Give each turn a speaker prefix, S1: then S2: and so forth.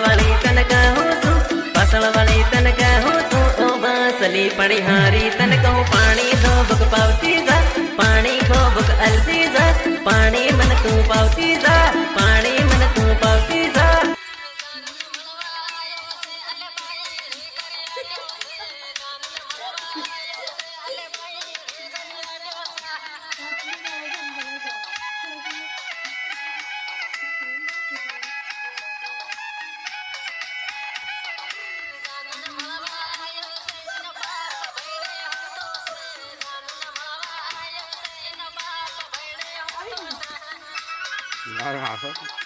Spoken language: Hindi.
S1: वाली तन कहूँ तू, पासल वाली तन कहूँ तू, ओ बासली पणिहारी तन कहूँ पानी दो बुक पावती जा, पानी को बुक अलती जा, पानी मन तू पावती जा, पानी मन तू पावती जा।
S2: Nggak ada apa.